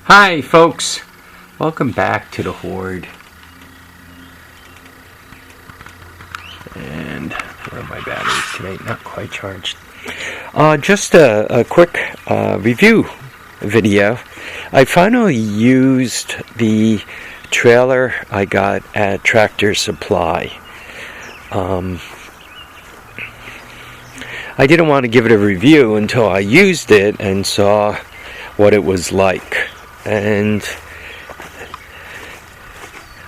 Hi folks, welcome back to the Hoard. And where are my batteries today? Not quite charged. Just a quick review video. I finally used the trailer I got at Tractor Supply. I didn't want to give it a review until I used it and saw what it was like. And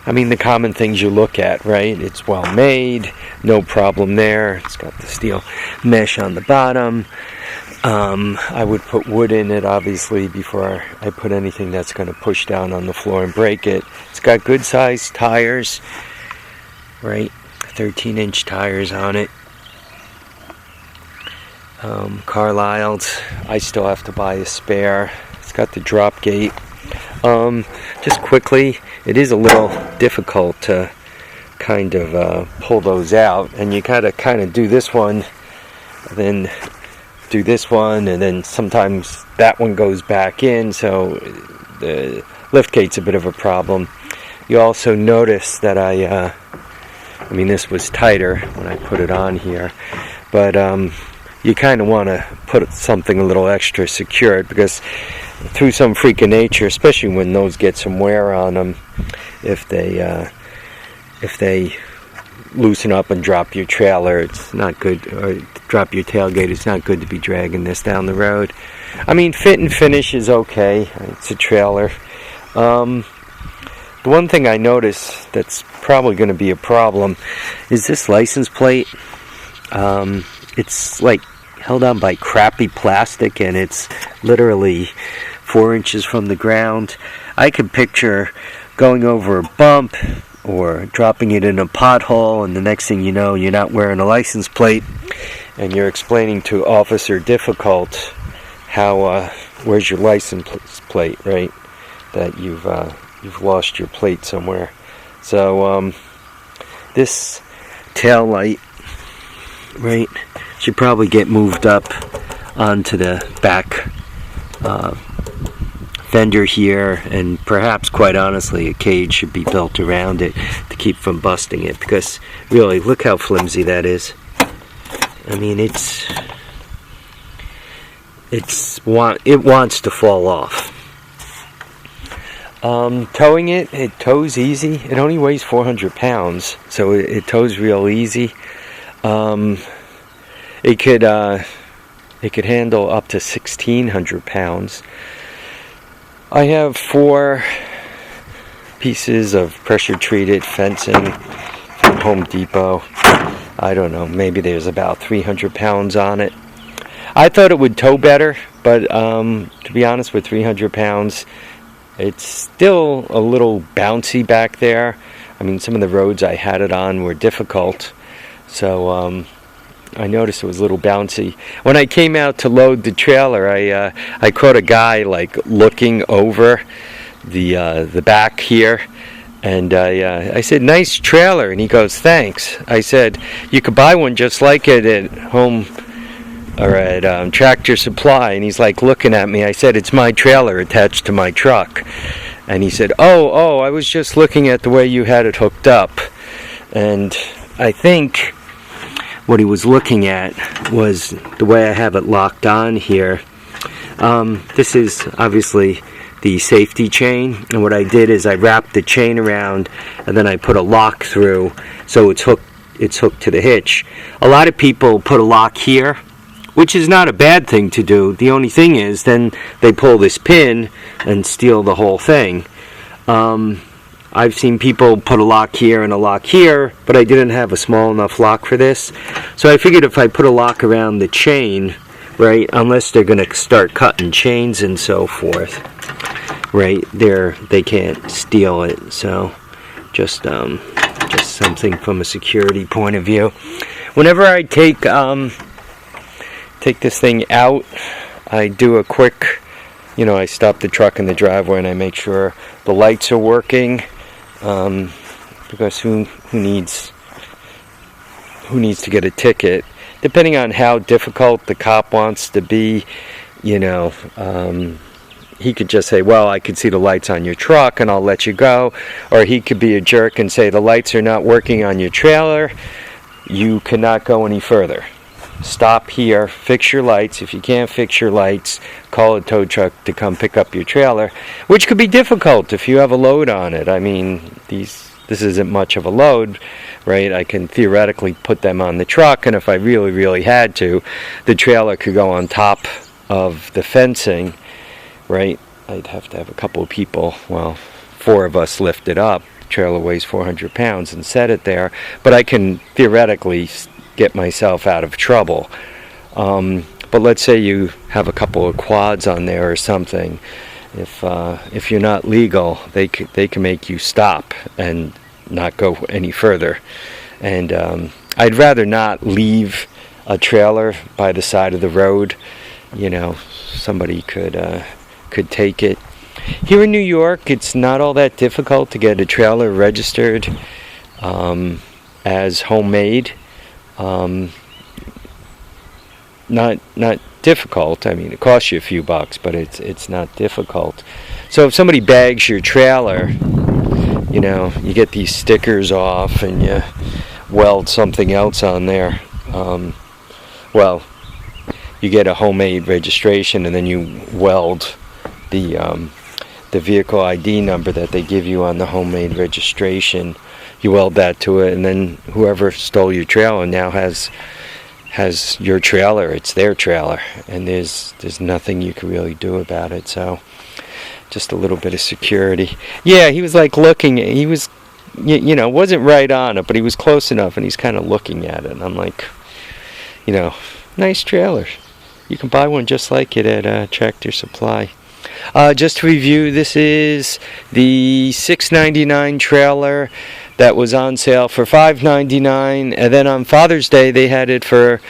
I mean, the common things you look at, right? It's well made, no problem there. It's got the steel mesh on the bottom. I would put wood in it, obviously, before I put anything that's going to push down on the floor and break it. It's got good sized tires, right? 13-inch tires on it. Carlisle's. I still have to buy a spare. It's got the drop gate. Just quickly, it is a little difficult to kind of pull those out, and you gotta kind of do this one, then do this one, and then sometimes that one goes back in, so the lift gate's a bit of a problem. You also notice that I mean, this was tighter when I put it on here, but you kind of want to put something a little extra secured, because through some freak of nature, especially when those get some wear on them, if they loosen up and drop your trailer, it's not good, or drop your tailgate, it's not good to be dragging this down the road. I mean, fit and finish is okay. It's a trailer. The one thing I noticed that's probably going to be a problem is this license plate. It's like held on by crappy plastic, and it's literally 4 inches from the ground. I could picture going over a bump or dropping it in a pothole, and the next thing you know, you're not wearing a license plate, and you're explaining to Officer Difficult how where's your license plate, right? That you've lost your plate somewhere. So this tail light, right, should probably get moved up onto the back fender here, and perhaps, quite honestly, a cage should be built around it to keep from busting it, because really, look how flimsy that is. I mean, it wants to fall off. Towing it tows easy. It only weighs 400 pounds, so it tows real easy. It could handle up to 1,600 pounds. I have 4 pieces of pressure treated fencing from Home Depot. I don't know, maybe there's about 300 pounds on it. I thought it would tow better, but to be honest, with 300 pounds, it's still a little bouncy back there. I mean, some of the roads I had it on were difficult, so I noticed it was a little bouncy. When I came out to load the trailer, I caught a guy like looking over the back here, and I said, "Nice trailer," and he goes, "Thanks." I said, "You could buy one just like it at home or at Tractor Supply," and he's like looking at me. I said, "It's my trailer attached to my truck," and he said, "Oh, I was just looking at the way you had it hooked up," and I think what he was looking at was the way I have it locked on here. This is obviously the safety chain, and what I did is I wrapped the chain around, and then I put a lock through, so it's hooked to the hitch. A lot of people put a lock here, which is not a bad thing to do. The only thing is, then they pull this pin and steal the whole thing. I've seen people put a lock here and a lock here, but I didn't have a small enough lock for this. So I figured if I put a lock around the chain, right, unless they're going to start cutting chains and so forth, right, they can't steal it. So just something from a security point of view. Whenever I take this thing out, I do a quick, I stop the truck in the driveway and I make sure the lights are working. Because who needs to get a ticket? Depending on how difficult the cop wants to be, he could just say, well, I could see the lights on your truck and I'll let you go. Or he could be a jerk and say, the lights are not working on your trailer. You cannot go any further. Stop here, fix your lights. If you can't fix your lights, call a tow truck to come pick up your trailer, which could be difficult if you have a load on it. I mean, this isn't much of a load, right? I can theoretically put them on the truck, and if I really, really had to, the trailer could go on top of the fencing, right? I'd have to have a couple of people, well, 4 of us lift it up. The trailer weighs 400 pounds and set it there, but I can theoretically get myself out of trouble. But let's say you have a couple of quads on there or something. If you're not legal, they can make you stop and not go any further. And I'd rather not leave a trailer by the side of the road. You know, somebody could take it. Here in New York, it's not all that difficult to get a trailer registered as homemade. Not difficult. I mean, it costs you a few bucks, but it's not difficult. So if somebody bags your trailer, you know, you get these stickers off and you weld something else on there. Well, you get a homemade registration, and then you weld the vehicle ID number that they give you on the homemade registration. You weld that to it, and then whoever stole your trailer now has your trailer. It's their trailer, and there's nothing you can really do about it. So just a little bit of security. Yeah, he was like looking. He was, you know, wasn't right on it, but he was close enough, and he's kind of looking at it. And I'm like, you know, nice trailer. You can buy one just like it at Tractor Supply. Just to review, this is the $6.99 trailer that was on sale for $5.99, and then on Father's Day they had it for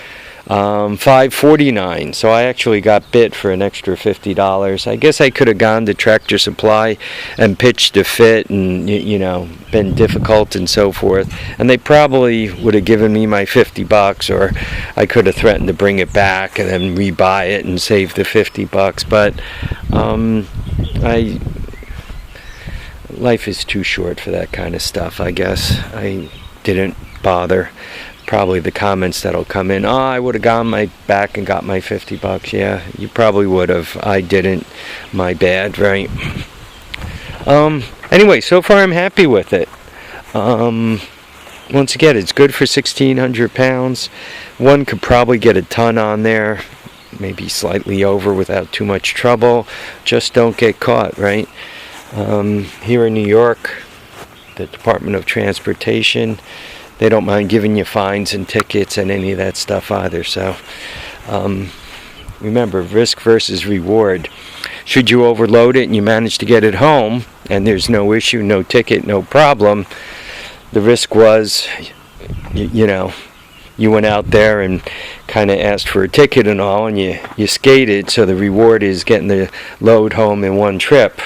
$5.49. So I actually got bit for an extra $50. I guess I could have gone to Tractor Supply and pitched a fit, and you know, been difficult and so forth, and they probably would have given me my $50, or I could have threatened to bring it back and then rebuy it and save the $50. But life is too short for that kind of stuff, I guess. I didn't bother. Probably the comments that'll come in, oh, I would have gone back and got my $50. Yeah, you probably would have. I didn't. My bad, right? Anyway, so far I'm happy with it. Once again, it's good for 1,600 pounds. One could probably get a ton on there, maybe slightly over without too much trouble. Just don't get caught, right? Here in New York, the Department of Transportation, they don't mind giving you fines and tickets and any of that stuff either. So remember, risk versus reward. Should you overload it and you manage to get it home and there's no issue, no ticket, no problem, the risk was, you know, you went out there and kind of asked for a ticket and all, and you skated, so the reward is getting the load home in one trip.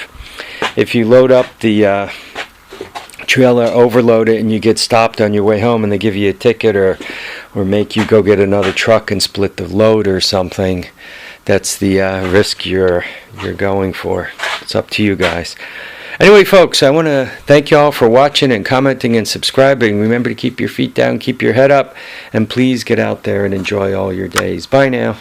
If you load up the trailer, overload it, and you get stopped on your way home and they give you a ticket, or make you go get another truck and split the load or something, that's the risk you're going for. It's up to you guys. Anyway, folks, I want to thank you all for watching and commenting and subscribing. Remember to keep your feet down, keep your head up, and please get out there and enjoy all your days. Bye now.